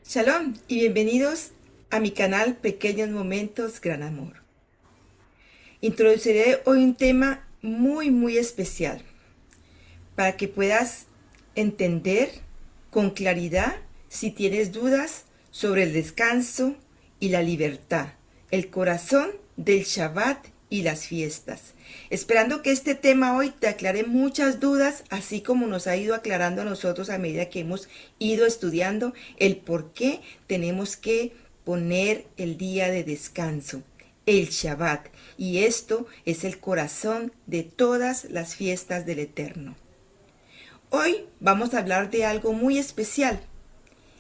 Shalom y bienvenidos a mi canal Pequeños Momentos, Gran Amor. Introduciré hoy un tema muy especial para que puedas entender con claridad si tienes dudas sobre el descanso y la libertad, el corazón del Shabbat y las fiestas. Esperando que este tema hoy te aclare muchas dudas, así como nos ha ido aclarando a nosotros a medida que hemos ido estudiando el por qué tenemos que poner el día de descanso, el Shabbat, y esto es el corazón de todas las fiestas del Eterno. Hoy vamos a hablar de algo muy especial,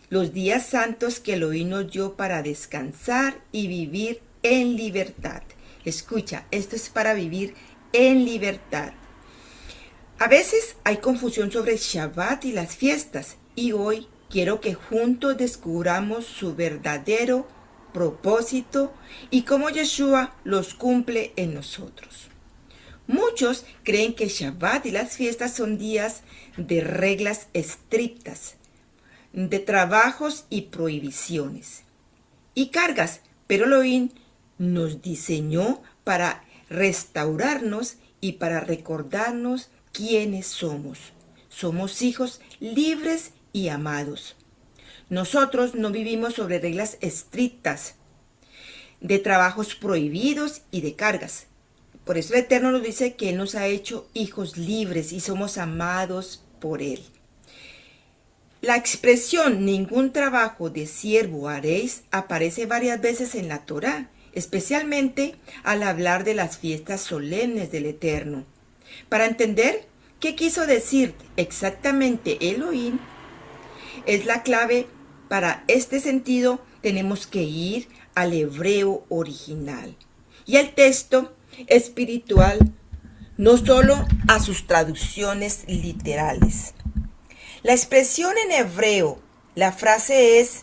los días santos que Elohim nos dio para descansar y vivir en libertad. Escucha, esto es para vivir en libertad. A veces hay confusión sobre el Shabbat y las fiestas, y hoy quiero que juntos descubramos su verdadero propósito y cómo Yeshua los cumple en nosotros. Muchos creen que el Shabbat y las fiestas son días de reglas estrictas, de trabajos y prohibiciones y cargas, pero Elohim nos diseñó para restaurarnos y para recordarnos quiénes somos. Somos hijos libres y amados. Nosotros no vivimos sobre reglas estrictas, de trabajos prohibidos y de cargas. Por eso el Eterno nos dice que Él nos ha hecho hijos libres y somos amados por Él. La expresión ningún trabajo de siervo haréis aparece varias veces en la Torá, especialmente al hablar de las fiestas solemnes del Eterno. Para entender qué quiso decir exactamente Elohim, es la clave para este sentido, tenemos que ir al hebreo original y al texto espiritual, no solo a sus traducciones literales. La expresión en hebreo, la frase es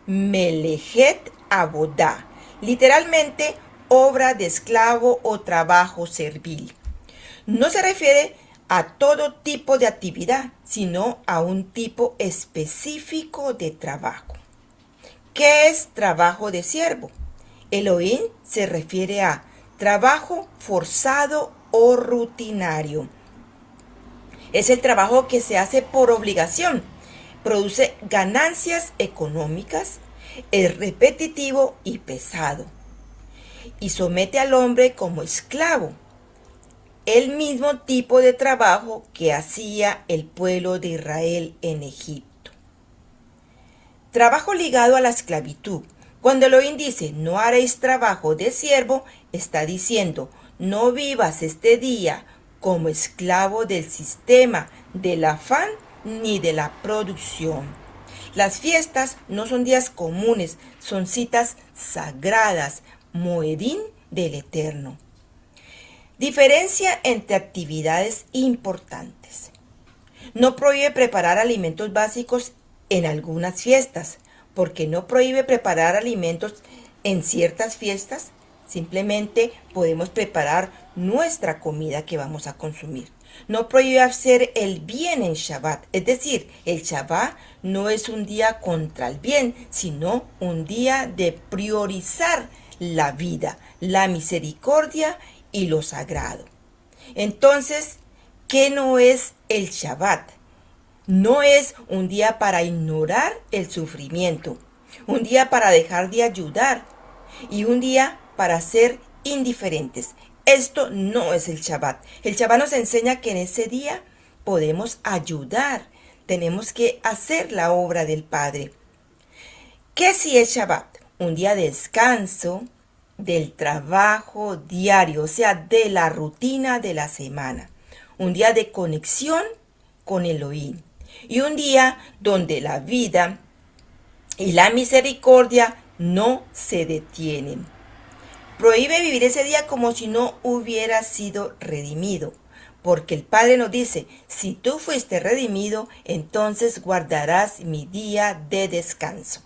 Melejet Abodá, literalmente obra de esclavo o trabajo servil. No se refiere a todo tipo de actividad, sino a un tipo específico de trabajo. ¿Qué es trabajo de siervo? Elohim se refiere a trabajo forzado o rutinario. Es el trabajo que se hace por obligación, produce ganancias económicas, es repetitivo y pesado, y somete al hombre como esclavo. El mismo tipo de trabajo que hacía el pueblo de Israel en Egipto. Trabajo ligado a la esclavitud. Cuando Elohim dice, no haréis trabajo de siervo, está diciendo, no vivas este día como esclavo del sistema, del afán ni de la producción. Las fiestas no son días comunes, son citas sagradas, moedín del Eterno. Diferencia entre actividades importantes. No prohíbe preparar alimentos básicos en algunas fiestas, porque no prohíbe preparar alimentos en ciertas fiestas. Simplemente podemos preparar nuestra comida que vamos a consumir. No prohíbe hacer el bien en Shabbat, es decir, el Shabbat no es un día contra el bien, sino un día de priorizar la vida, la misericordia y lo sagrado. Entonces, ¿qué no es el Shabbat? No es un día para ignorar el sufrimiento, un día para dejar de ayudar y un día para ser indiferentes. Esto no es el Shabbat. El Shabbat nos enseña que en ese día podemos ayudar, tenemos que hacer la obra del Padre. ¿Qué si es Shabbat? Un día de descanso del trabajo diario, o sea, de la rutina de la semana. Un día de conexión con Elohim. Y un día donde la vida y la misericordia no se detienen. Prohíbe vivir ese día como si no hubiera sido redimido, porque el Padre nos dice, si tú fuiste redimido, entonces guardarás mi día de descanso.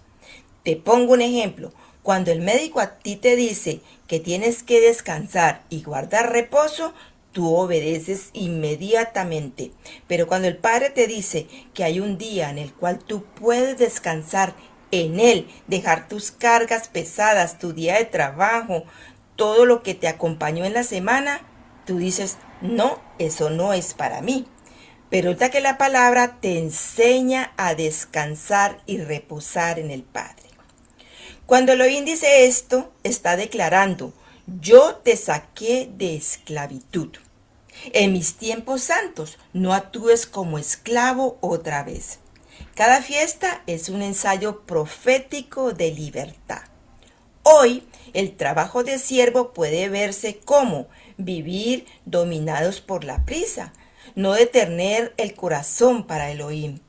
Te pongo un ejemplo. Cuando el médico a ti te dice que tienes que descansar y guardar reposo, tú obedeces inmediatamente. Pero cuando el Padre te dice que hay un día en el cual tú puedes descansar en Él, dejar tus cargas pesadas, tu día de trabajo, todo lo que te acompañó en la semana, tú dices, no, eso no es para mí. Pero ahorita que la palabra te enseña a descansar y reposar en el Padre. Cuando Elohim dice esto, está declarando, yo te saqué de esclavitud. En mis tiempos santos, no actúes como esclavo otra vez. Cada fiesta es un ensayo profético de libertad. Hoy, el trabajo de siervo puede verse como vivir dominados por la prisa, no detener el corazón para Elohim,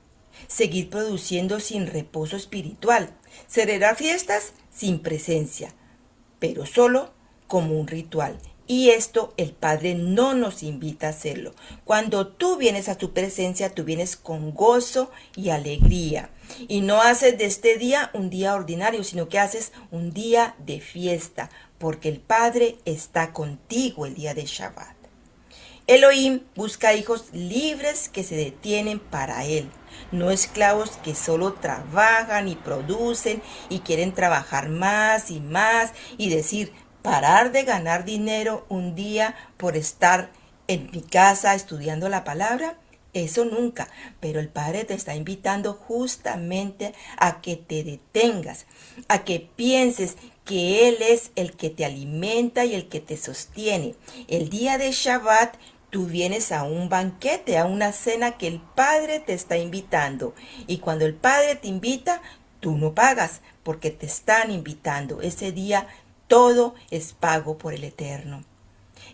seguir produciendo sin reposo espiritual, celebrar fiestas sin presencia, pero solo como un ritual. Y esto el Padre no nos invita a hacerlo. Cuando tú vienes a tu presencia, tú vienes con gozo y alegría. Y no haces de este día un día ordinario, sino que haces un día de fiesta, porque el Padre está contigo el día de Shabbat. Elohim busca hijos libres que se detienen para Él, no esclavos que solo trabajan y producen y quieren trabajar más y decir, parar de ganar dinero un día por estar en mi casa estudiando la palabra. Eso nunca, pero el Padre te está invitando justamente a que te detengas, a que pienses que Él es el que te alimenta y el que te sostiene. El día de Shabbat tú vienes a un banquete, a una cena que el Padre te está invitando. Y cuando el Padre te invita, tú no pagas porque te están invitando. Ese día todo es pago por el Eterno.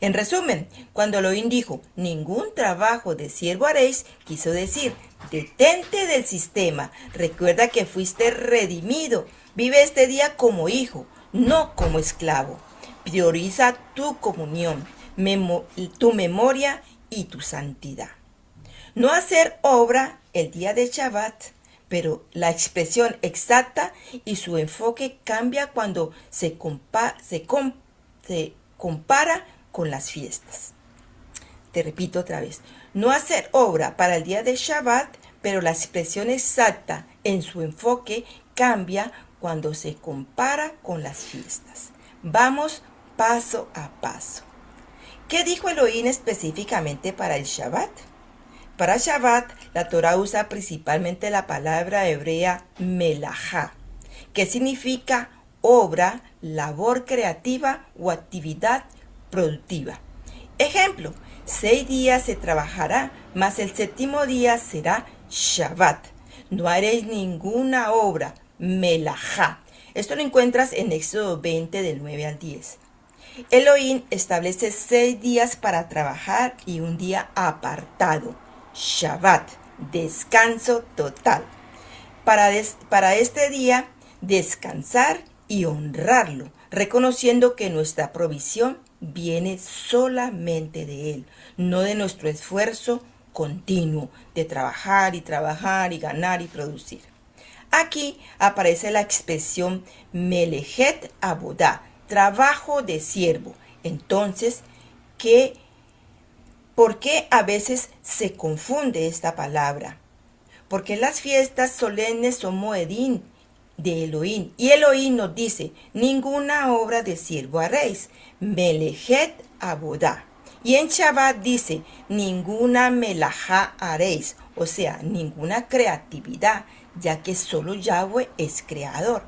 En resumen, cuando Elohim dijo, ningún trabajo de siervo haréis, quiso decir, detente del sistema, recuerda que fuiste redimido, vive este día como hijo, no como esclavo. Prioriza tu comunión, tu memoria y tu santidad. No hacer obra el día de Shabbat, pero la expresión exacta y su enfoque cambia cuando se compara con las fiestas. Te repito otra vez, no hacer obra para el día de Shabbat, pero la expresión exacta en su enfoque cambia cuando se compara con las fiestas. Vamos paso a paso. ¿Qué dijo Elohim específicamente para el Shabbat? Para Shabbat, la Torah usa principalmente la palabra hebrea melajá, que significa obra, labor creativa o actividad productiva. Ejemplo, 6 días se trabajará, mas el 7º día será Shabbat. No haréis ninguna obra, melajá. Esto lo encuentras en Éxodo 20 del 9 al 10. Elohim establece 6 días para trabajar y un día apartado, Shabbat, descanso total. Para este día, descansar y honrarlo, reconociendo que nuestra provisión viene solamente de Él, no de nuestro esfuerzo continuo de trabajar y ganar y producir. Aquí aparece la expresión Melejet Abodá, trabajo de siervo. Entonces, ¿por qué a veces se confunde esta palabra? Porque las fiestas solemnes son moedín de Elohim. Y Elohim nos dice, ninguna obra de siervo haréis, Melejet Abodá. Y en Shabbat dice, ninguna melajá haréis, o sea, ninguna creatividad, ya que solo Yahweh es creador.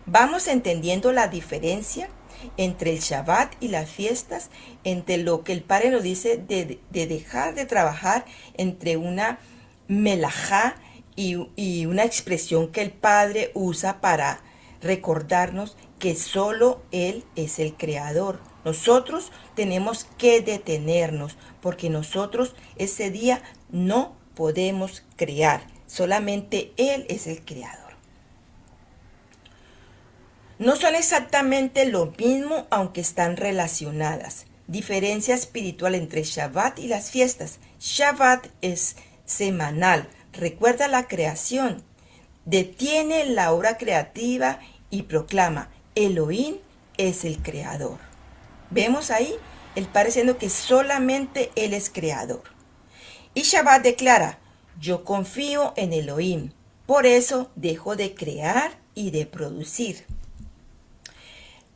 Vamos entendiendo la diferencia entre el Shabbat y las fiestas, entre lo que el Padre nos dice de dejar de trabajar, entre una melajá y una expresión que el Padre usa para recordarnos que solo Él es el creador. Nosotros tenemos que detenernos porque nosotros ese día no podemos crear, solamente Él es el creador. No son exactamente lo mismo, aunque están relacionadas. Diferencia espiritual entre Shabbat y las fiestas. Shabbat es semanal, recuerda la creación, detiene la obra creativa y proclama, Elohim es el creador. Vemos ahí el Padre diciendo que solamente Él es creador. Y Shabbat declara, yo confío en Elohim, por eso dejo de crear y de producir.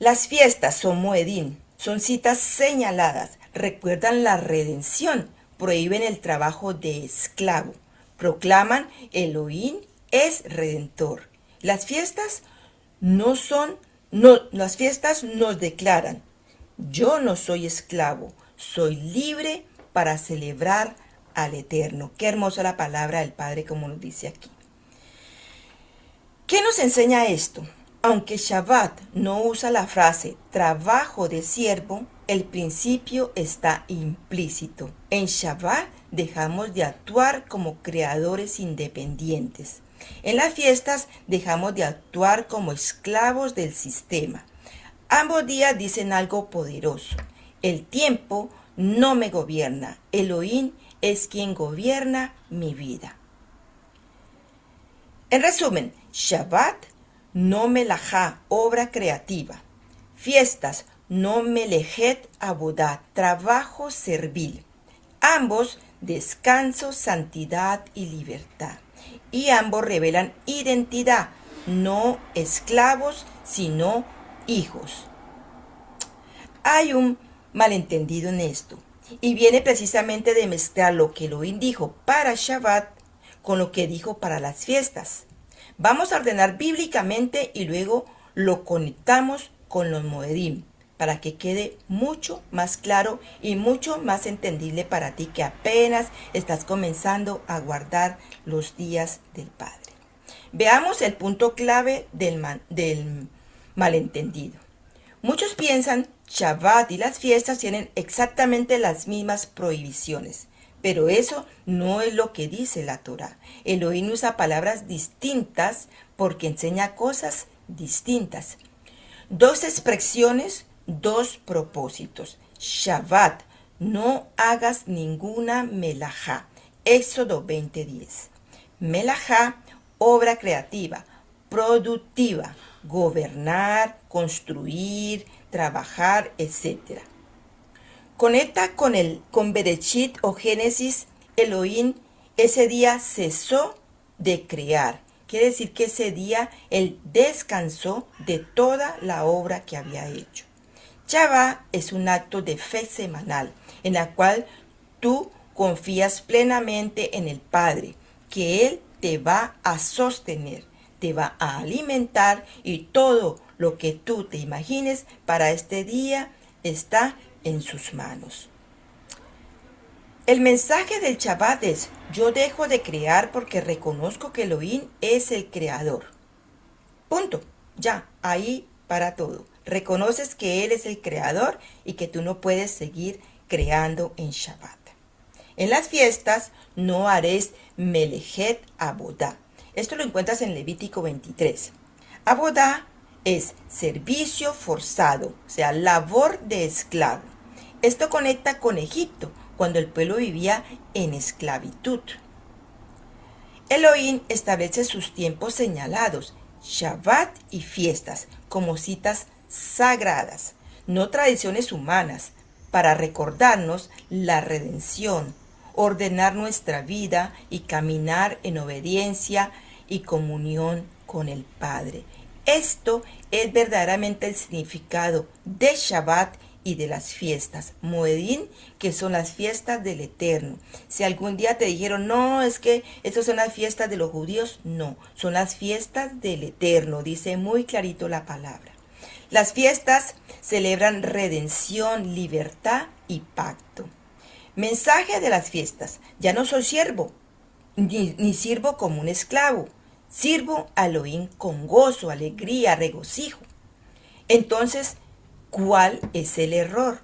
Las fiestas son Moedín, son citas señaladas, recuerdan la redención, prohíben el trabajo de esclavo, proclaman Elohim es redentor. Las fiestas las fiestas nos declaran, yo no soy esclavo, soy libre para celebrar al Eterno. Qué hermosa la palabra del Padre como nos dice aquí. ¿Qué nos enseña esto? Aunque Shabbat no usa la frase trabajo de siervo, el principio está implícito. En Shabbat dejamos de actuar como creadores independientes. En las fiestas dejamos de actuar como esclavos del sistema. Ambos días dicen algo poderoso. El tiempo no me gobierna. Elohim es quien gobierna mi vida. En resumen, Shabbat, no melajá, obra creativa. Fiestas, no melejet abodá, trabajo servil. Ambos, descanso, santidad y libertad. Y ambos revelan identidad, no esclavos, sino hijos. Hay un malentendido en esto, y viene precisamente de mezclar lo que Elohim dijo para Shabbat con lo que dijo para las fiestas. Vamos a ordenar bíblicamente y luego lo conectamos con los Moedim para que quede mucho más claro y mucho más entendible para ti que apenas estás comenzando a guardar los días del Padre. Veamos el punto clave del malentendido. Muchos piensan Shabbat y las fiestas tienen exactamente las mismas prohibiciones. Pero eso no es lo que dice la Torá. Elohim usa palabras distintas porque enseña cosas distintas. Dos expresiones, dos propósitos. Shabbat, no hagas ninguna melajá. Éxodo 20:10. Melajá, obra creativa, productiva, gobernar, construir, trabajar, etc. Conecta con Bereshit o Génesis. Elohim ese día cesó de crear. Quiere decir que ese día él descansó de toda la obra que había hecho. Shabbat es un acto de fe semanal en la cual tú confías plenamente en el Padre, que Él te va a sostener, te va a alimentar y todo lo que tú te imagines para este día está en sus manos. El mensaje del Shabbat es: yo dejo de crear porque reconozco que Elohim es el creador. Punto. Ya, ahí para todo. Reconoces que Él es el creador y que tú no puedes seguir creando en Shabbat. En las fiestas no haréis melejet abodá. Esto lo encuentras en Levítico 23. Abodá es servicio forzado, o sea, labor de esclavo. Esto conecta con Egipto, cuando el pueblo vivía en esclavitud. Elohim establece sus tiempos señalados, Shabbat y fiestas, como citas sagradas, no tradiciones humanas, para recordarnos la redención, ordenar nuestra vida y caminar en obediencia y comunión con el Padre. Esto es verdaderamente el significado de Shabbat y de las fiestas, Moedín, que son las fiestas del Eterno. Si algún día te dijeron, no, es que estas son las fiestas de los judíos, no, son las fiestas del Eterno, dice muy clarito la palabra. Las fiestas celebran redención, libertad y pacto. Mensaje de las fiestas: ya no soy siervo, ni sirvo como un esclavo, sirvo a Elohim con gozo, alegría, regocijo. Entonces, ¿cuál es el error?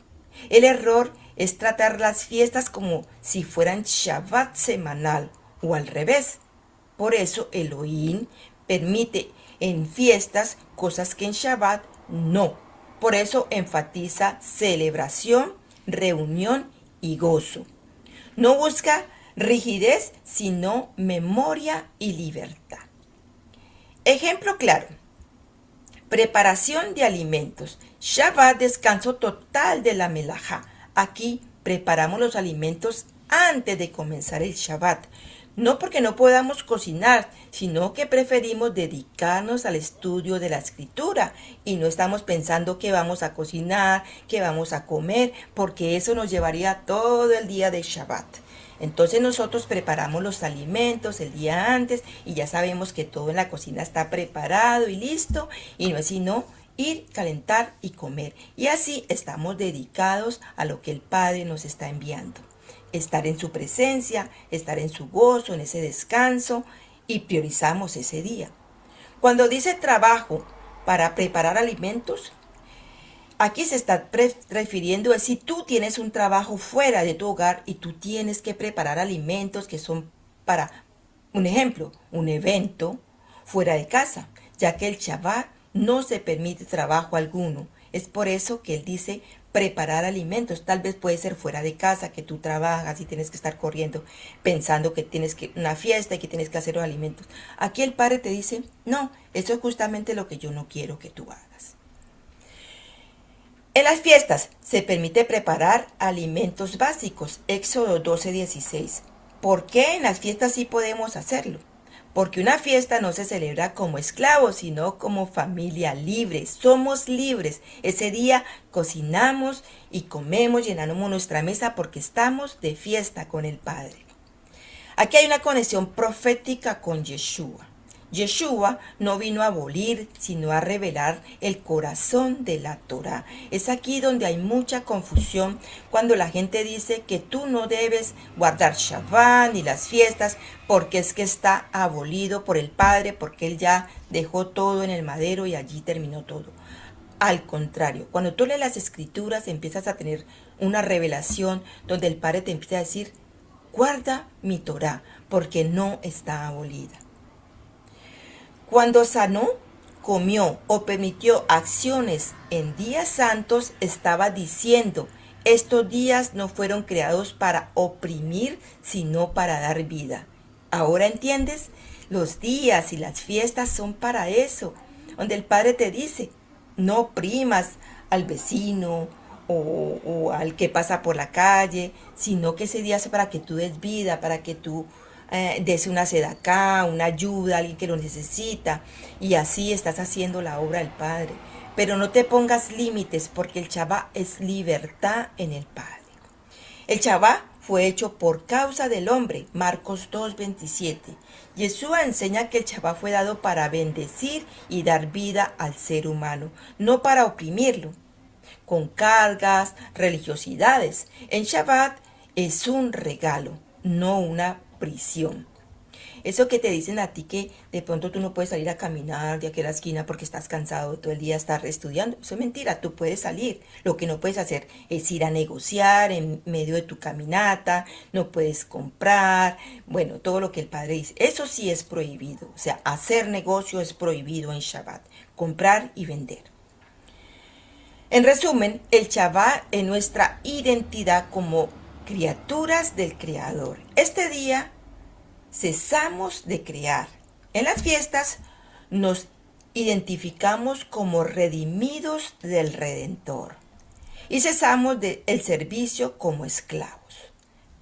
El error es tratar las fiestas como si fueran Shabbat semanal o al revés. Por eso Elohim permite en fiestas cosas que en Shabbat no. Por eso enfatiza celebración, reunión y gozo. No busca rigidez, sino memoria y libertad. Ejemplo claro. Preparación de alimentos. Shabbat, descanso total de la melajá. Aquí preparamos los alimentos antes de comenzar el Shabbat. No porque no podamos cocinar, sino que preferimos dedicarnos al estudio de la escritura y no estamos pensando que vamos a cocinar, que vamos a comer, porque eso nos llevaría todo el día de Shabbat. Entonces nosotros preparamos los alimentos el día antes y ya sabemos que todo en la cocina está preparado y listo, y no es sino ir, calentar y comer. Y así estamos dedicados a lo que el Padre nos está enviando. Estar en su presencia, estar en su gozo, en ese descanso, y priorizamos ese día. Cuando dice trabajo para preparar alimentos, aquí se está refiriendo a si tú tienes un trabajo fuera de tu hogar y tú tienes que preparar alimentos que son para, un ejemplo, un evento fuera de casa, ya que el Shabbat no se permite trabajo alguno. Es por eso que él dice preparar alimentos. Tal vez puede ser fuera de casa, que tú trabajas y tienes que estar corriendo pensando que tienes que una fiesta y que tienes que hacer los alimentos. Aquí el Padre te dice, no, eso es justamente lo que yo no quiero que tú hagas. En las fiestas se permite preparar alimentos básicos, Éxodo 12:16. ¿Por qué en las fiestas sí podemos hacerlo? Porque una fiesta no se celebra como esclavos, sino como familia libre. Somos libres. Ese día cocinamos y comemos, llenamos nuestra mesa porque estamos de fiesta con el Padre. Aquí hay una conexión profética con Yeshua. Yeshua no vino a abolir, sino a revelar el corazón de la Torá. Es aquí donde hay mucha confusión cuando la gente dice que tú no debes guardar Shabbat ni las fiestas porque es que está abolido por el Padre, porque Él ya dejó todo en el madero y allí terminó todo. Al contrario, cuando tú lees las Escrituras empiezas a tener una revelación donde el Padre te empieza a decir, guarda mi Torá porque no está abolida. Cuando sanó, comió o permitió acciones en días santos, estaba diciendo, estos días no fueron creados para oprimir, sino para dar vida. ¿Ahora entiendes? Los días y las fiestas son para eso, donde el Padre te dice, no oprimas al vecino o al que pasa por la calle, sino que ese día es para que tú des vida, para que tú des una sedacá, una ayuda a alguien que lo necesita, y así estás haciendo la obra del Padre. Pero no te pongas límites porque el Shabbat es libertad en el Padre. El Shabbat fue hecho por causa del hombre, Marcos 2:27. Yeshua enseña que el Shabbat fue dado para bendecir y dar vida al ser humano, no para oprimirlo, con cargas, religiosidades. El Shabbat es un regalo, no una prisión. Eso que te dicen a ti que de pronto tú no puedes salir a caminar de aquí a la esquina porque estás cansado todo el día de estar estudiando, eso es mentira, tú puedes salir. Lo que no puedes hacer es ir a negociar en medio de tu caminata, no puedes comprar, bueno, todo lo que el Padre dice. Eso sí es prohibido, o sea, hacer negocio es prohibido en Shabbat, comprar y vender. En resumen, el Shabbat es nuestra identidad como criaturas del Creador. Este día cesamos de crear. En las fiestas nos identificamos como redimidos del Redentor y cesamos del servicio como esclavos.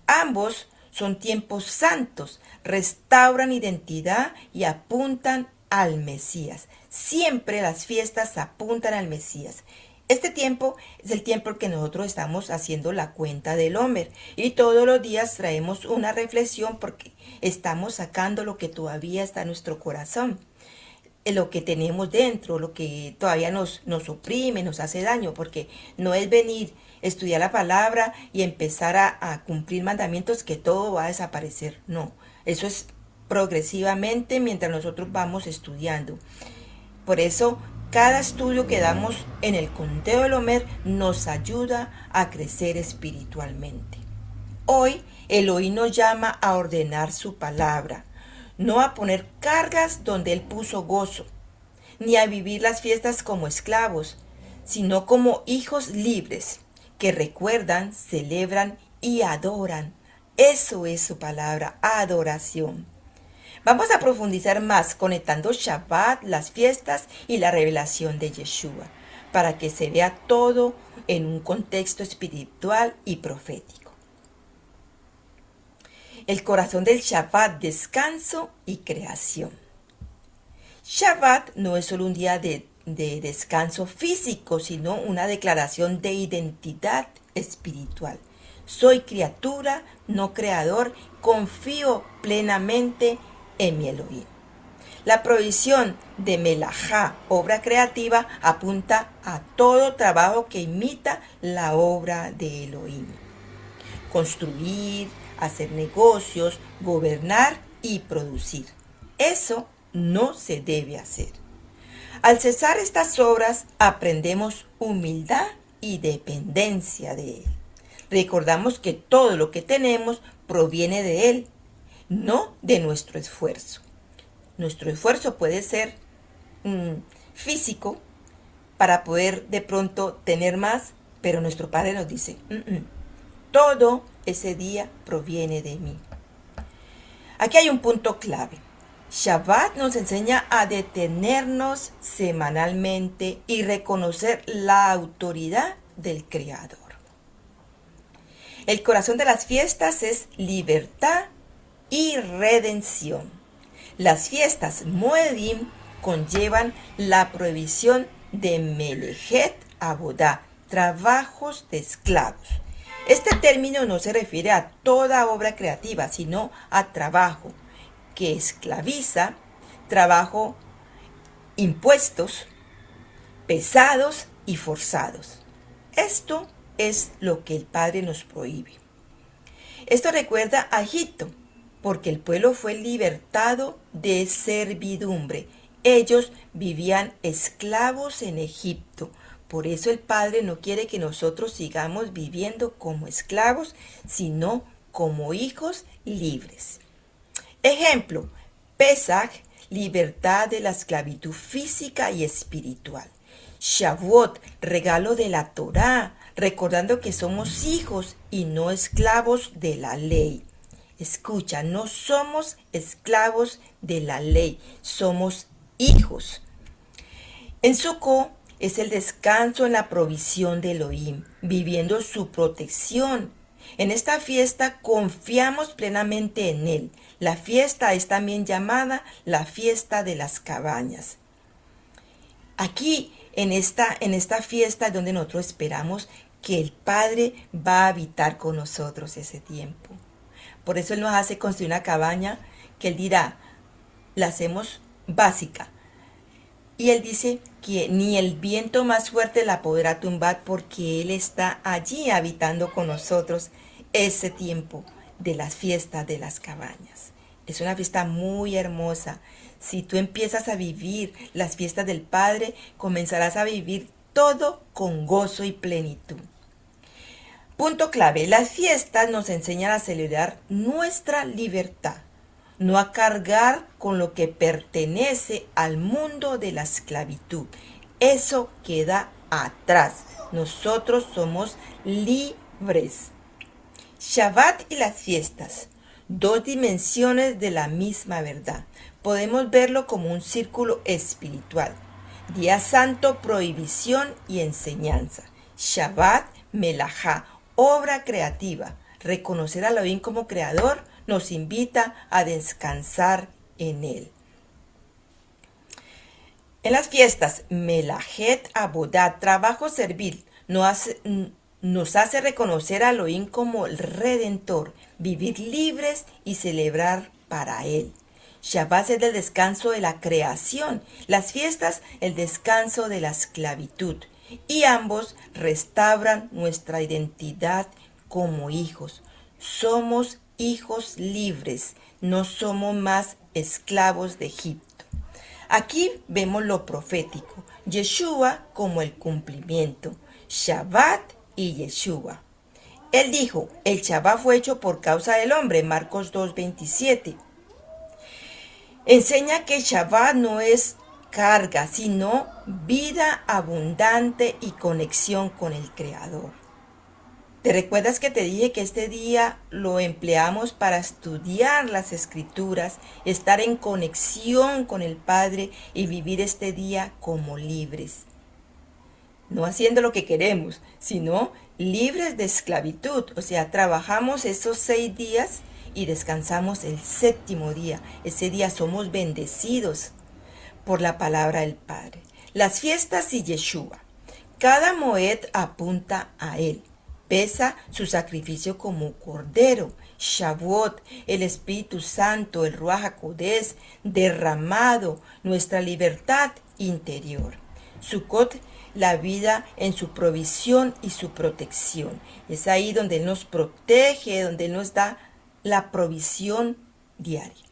Ambos son tiempos santos, restauran identidad y apuntan al Mesías. Siempre las fiestas apuntan al Mesías. Este tiempo es el tiempo en que nosotros estamos haciendo la cuenta del Homer y todos los días traemos una reflexión porque estamos sacando lo que todavía está en nuestro corazón, lo que tenemos dentro, lo que todavía nos oprime, nos hace daño, porque no es venir, estudiar la palabra y empezar a cumplir mandamientos que todo va a desaparecer. No, eso es progresivamente mientras nosotros vamos estudiando. Por eso, cada estudio que damos en el conteo del Homer nos ayuda a crecer espiritualmente. Hoy, Elohim nos llama a ordenar su palabra, no a poner cargas donde Él puso gozo, ni a vivir las fiestas como esclavos, sino como hijos libres que recuerdan, celebran y adoran. Eso es su palabra, adoración. Vamos a profundizar más conectando Shabbat, las fiestas y la revelación de Yeshua, para que se vea todo en un contexto espiritual y profético. El corazón del Shabbat, descanso y creación. Shabbat no es solo un día de descanso físico, sino una declaración de identidad espiritual. Soy criatura, no creador, confío plenamente en mi Elohim. La provisión de melajá, obra creativa, apunta a todo trabajo que imita la obra de Elohim. Construir, hacer negocios, gobernar y producir. Eso no se debe hacer. Al cesar estas obras, aprendemos humildad y dependencia de Él. Recordamos que todo lo que tenemos proviene de Él, no de nuestro esfuerzo. Nuestro esfuerzo puede ser físico para poder de pronto tener más, pero nuestro Padre nos dice, todo ese día proviene de mí. Aquí hay un punto clave. Shabbat nos enseña a detenernos semanalmente y reconocer la autoridad del Creador. El corazón de las fiestas es libertad y redención. Las fiestas Moedim conllevan la prohibición de Melejet Abodá, trabajos de esclavos. Este término no se refiere a toda obra creativa, sino a trabajo que esclaviza, trabajo impuestos, pesados y forzados. Esto es lo que el Padre nos prohíbe. Esto recuerda a Egipto, porque el pueblo fue libertado de servidumbre. Ellos vivían esclavos en Egipto. Por eso el Padre no quiere que nosotros sigamos viviendo como esclavos, sino como hijos libres. Ejemplo, Pesaj, libertad de la esclavitud física y espiritual. Shavuot, regalo de la Torá, recordando que somos hijos y no esclavos de la ley. Escucha, no somos esclavos de la ley, somos hijos. En Sukkot es el descanso en la provisión de Elohim, viviendo su protección. En esta fiesta confiamos plenamente en Él. La fiesta es también llamada la fiesta de las cabañas. Aquí, en esta fiesta es donde nosotros esperamos que el Padre va a habitar con nosotros ese tiempo. Por eso Él nos hace construir una cabaña que Él dirá, la hacemos básica. Y Él dice que ni el viento más fuerte la podrá tumbar porque Él está allí habitando con nosotros ese tiempo de las fiestas de las cabañas. Es una fiesta muy hermosa. Si tú empiezas a vivir las fiestas del Padre, comenzarás a vivir todo con gozo y plenitud. Punto clave, las fiestas nos enseñan a celebrar nuestra libertad, no a cargar con lo que pertenece al mundo de la esclavitud. Eso queda atrás. Nosotros somos libres. Shabbat y las fiestas, dos dimensiones de la misma verdad. Podemos verlo como un círculo espiritual. Día santo, prohibición y enseñanza. Shabbat, melajá, obra creativa. Reconocer a Elohim como creador nos invita a descansar en Él. En las fiestas, Melajet Abodá, trabajo servil, nos hace reconocer a Elohim como el Redentor, vivir libres y celebrar para Él. Shabbat es el descanso de la creación, las fiestas el descanso de la esclavitud. Y ambos restauran nuestra identidad como hijos. Somos hijos libres, no somos más esclavos de Egipto. Aquí vemos lo profético, Yeshua como el cumplimiento, Shabbat y Yeshua. Él dijo, el Shabbat fue hecho por causa del hombre, Marcos 2:27. Enseña que Shabbat no es carga, sino vida abundante y conexión con el Creador. ¿Te recuerdas que te dije que este día lo empleamos para estudiar las Escrituras, estar en conexión con el Padre y vivir este día como libres? No haciendo lo que queremos, sino libres de esclavitud. O sea, trabajamos esos 6 días y descansamos el séptimo día. Ese día somos bendecidos por la palabra del Padre. Las fiestas y Yeshua. Cada Moed apunta a él. Pesa su sacrificio como cordero. Shavuot, el Espíritu Santo, el Ruach HaKodesh derramado, nuestra libertad interior. Sukkot, la vida en su provisión y su protección. Es ahí donde Él nos protege, donde Él nos da la provisión diaria.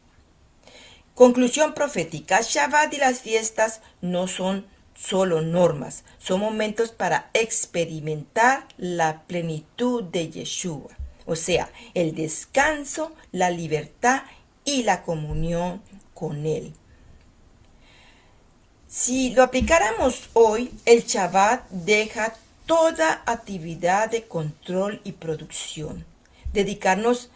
Conclusión profética. Shabbat y las fiestas no son solo normas, son momentos para experimentar la plenitud de Yeshua, o sea, el descanso, la libertad y la comunión con Él. Si lo aplicáramos hoy, el Shabbat deja toda actividad de control y producción. Dedicarnos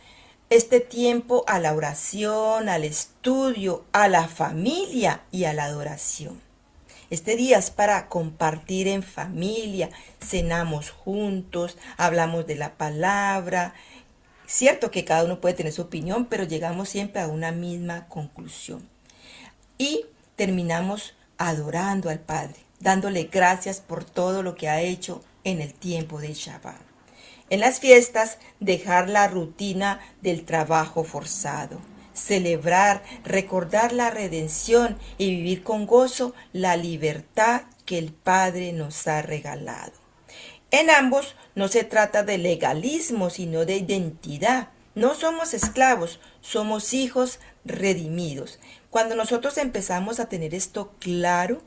este tiempo a la oración, al estudio, a la familia y a la adoración. Este día es para compartir en familia, cenamos juntos, hablamos de la palabra. Cierto que cada uno puede tener su opinión, pero llegamos siempre a una misma conclusión. Y terminamos adorando al Padre, dándole gracias por todo lo que ha hecho en el tiempo del Shabbat. En las fiestas, dejar la rutina del trabajo forzado, celebrar, recordar la redención y vivir con gozo la libertad que el Padre nos ha regalado. En ambos no se trata de legalismo, sino de identidad. No somos esclavos, somos hijos redimidos. Cuando nosotros empezamos a tener esto claro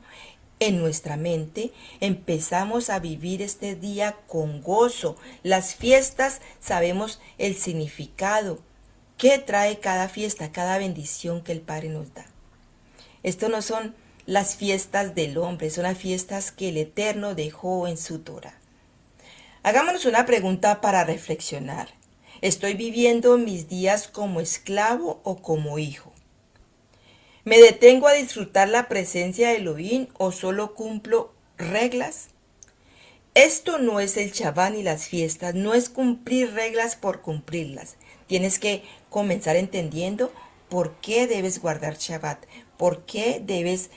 en nuestra mente, empezamos a vivir este día con gozo. Las fiestas, sabemos el significado. ¿Qué trae cada fiesta, cada bendición que el Padre nos da? Esto no son las fiestas del hombre, son las fiestas que el Eterno dejó en su Torah. Hagámonos una pregunta para reflexionar. ¿Estoy viviendo mis días como esclavo o como hijo? ¿Me detengo a disfrutar la presencia de Elohim o solo cumplo reglas? Esto no es el Shabbat ni las fiestas, no es cumplir reglas por cumplirlas. Tienes que comenzar entendiendo por qué debes guardar Shabbat, por qué debes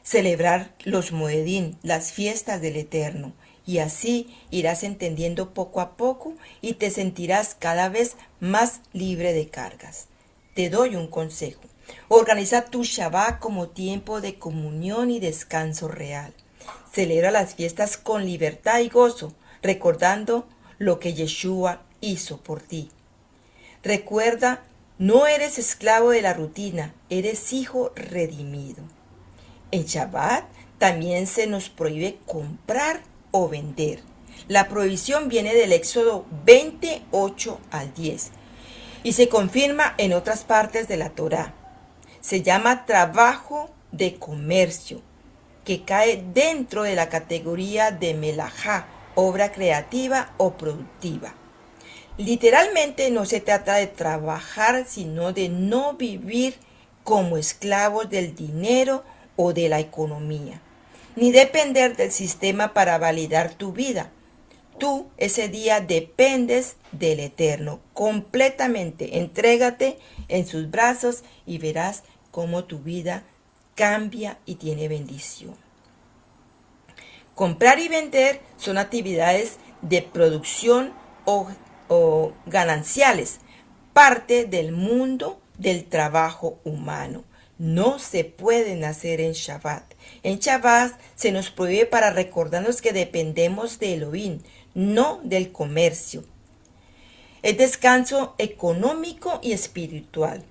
celebrar los Moedín, las fiestas del Eterno. Y así irás entendiendo poco a poco y te sentirás cada vez más libre de cargas. Te doy un consejo. Organiza tu Shabbat como tiempo de comunión y descanso real. Celebra las fiestas con libertad y gozo, recordando lo que Yeshua hizo por ti. Recuerda, no eres esclavo de la rutina, eres hijo redimido. En Shabbat también se nos prohíbe comprar o vender. La prohibición viene del Éxodo 28 al 10 y se confirma en otras partes de la Torá. Se llama trabajo de comercio, que cae dentro de la categoría de melajá, obra creativa o productiva. Literalmente no se trata de trabajar, sino de no vivir como esclavos del dinero o de la economía, ni depender del sistema para validar tu vida. Tú ese día dependes del Eterno, completamente. Entrégate en sus brazos y verás cómo tu vida cambia y tiene bendición. Comprar y vender son actividades de producción o gananciales, parte del mundo del trabajo humano. No se pueden hacer en Shabbat. En Shabbat se nos prohíbe para recordarnos que dependemos de Elohim, no del comercio. Es descanso económico y espiritual.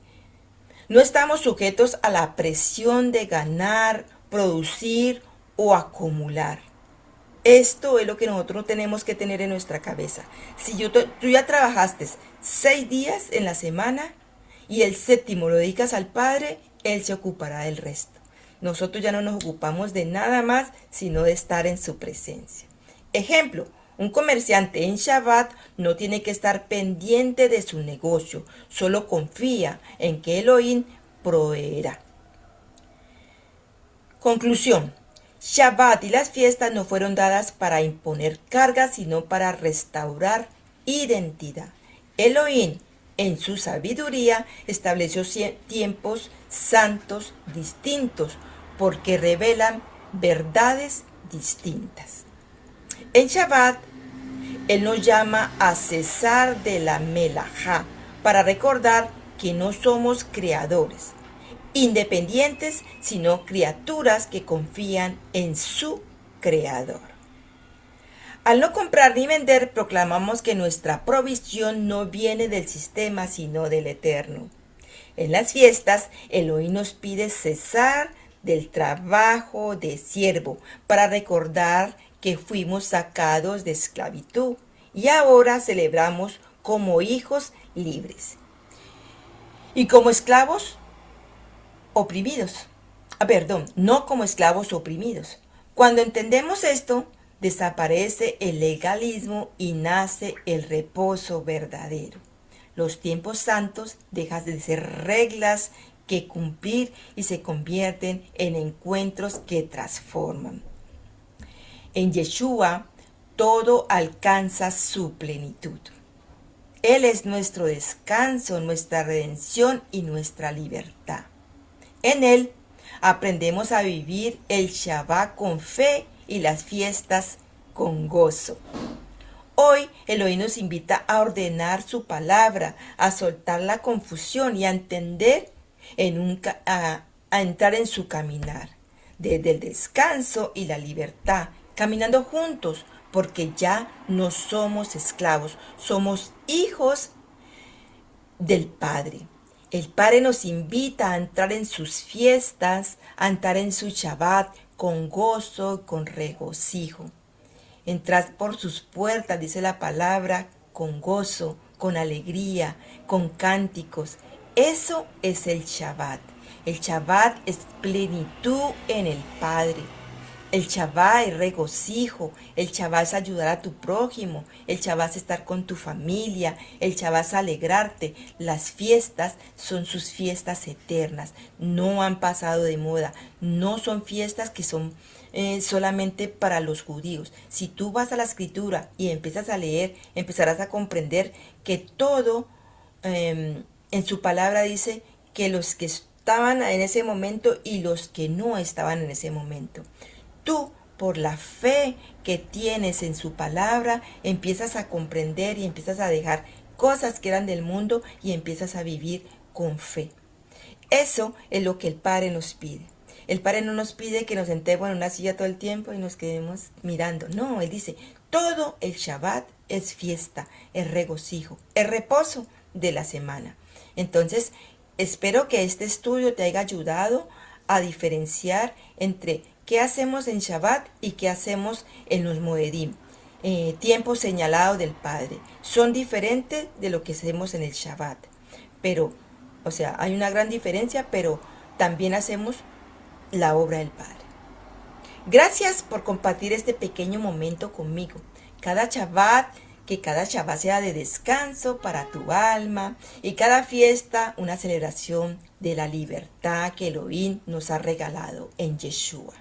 No estamos sujetos a la presión de ganar, producir o acumular. Esto es lo que nosotros tenemos que tener en nuestra cabeza. Si tú ya trabajaste 6 días en la semana y el séptimo lo dedicas al Padre, Él se ocupará del resto. Nosotros ya no nos ocupamos de nada más, sino de estar en su presencia. Ejemplo, un comerciante en Shabbat no tiene que estar pendiente de su negocio, solo confía en que Elohim proveerá. Conclusión. Shabbat y las fiestas no fueron dadas para imponer cargas, sino para restaurar identidad. Elohim en su sabiduría estableció tiempos santos distintos, porque revelan verdades distintas. En Shabbat, Él nos llama a cesar de la melajá para recordar que no somos creadores, independientes, sino criaturas que confían en su Creador. Al no comprar ni vender, proclamamos que nuestra provisión no viene del sistema, sino del Eterno. En las fiestas, Elohim nos pide cesar del trabajo de siervo para recordar que fuimos sacados de esclavitud y ahora celebramos como hijos libres y como esclavos oprimidos. No como esclavos oprimidos. Cuando entendemos esto, desaparece el legalismo y nace el reposo verdadero. Los tiempos santos dejan de ser reglas que cumplir y se convierten en encuentros que transforman. En Yeshua todo alcanza su plenitud. Él es nuestro descanso, nuestra redención y nuestra libertad. En Él aprendemos a vivir el Shabbat con fe y las fiestas con gozo. Hoy Elohim nos invita a ordenar su palabra, a soltar la confusión y a entender a entrar en su caminar, desde el descanso y la libertad, caminando juntos, porque ya no somos esclavos, somos hijos del Padre. El Padre nos invita a entrar en sus fiestas, a entrar en su Shabbat con gozo, con regocijo. Entrad por sus puertas, dice la palabra, con gozo, con alegría, con cánticos. Eso es el Shabbat. El Shabbat es plenitud en el Padre. El Shabbat es regocijo, el Shabbat es ayudar a tu prójimo, el Shabbat es estar con tu familia, el Shabbat es alegrarte. Las fiestas son sus fiestas eternas, no han pasado de moda, no son fiestas que son solamente para los judíos. Si tú vas a la escritura y empiezas a leer, empezarás a comprender que todo en su palabra dice que los que estaban en ese momento y los que no estaban en ese momento. Tú, por la fe que tienes en su palabra, empiezas a comprender y empiezas a dejar cosas que eran del mundo y empiezas a vivir con fe. Eso es lo que el Padre nos pide. El Padre no nos pide que nos sentemos en una silla todo el tiempo y nos quedemos mirando. No, Él dice, todo el Shabbat es fiesta, es regocijo, es reposo de la semana. Entonces, espero que este estudio te haya ayudado a diferenciar entre qué hacemos en Shabbat y qué hacemos en los Moedim, tiempos señalados del Padre. Son diferentes de lo que hacemos en el Shabbat. Pero, hay una gran diferencia, pero también hacemos la obra del Padre. Gracias por compartir este pequeño momento conmigo. Que cada Shabbat sea de descanso para tu alma y cada fiesta una celebración de la libertad que Elohim nos ha regalado en Yeshua.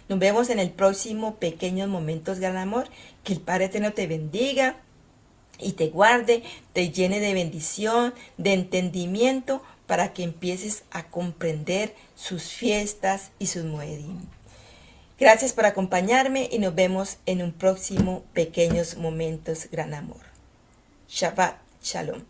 Nos vemos en el próximo Pequeños Momentos Gran Amor. Que el Padre Eterno te bendiga y te guarde, te llene de bendición, de entendimiento, para que empieces a comprender sus fiestas y sus moedim. Gracias por acompañarme y nos vemos en un próximo Pequeños Momentos Gran Amor. Shabbat Shalom.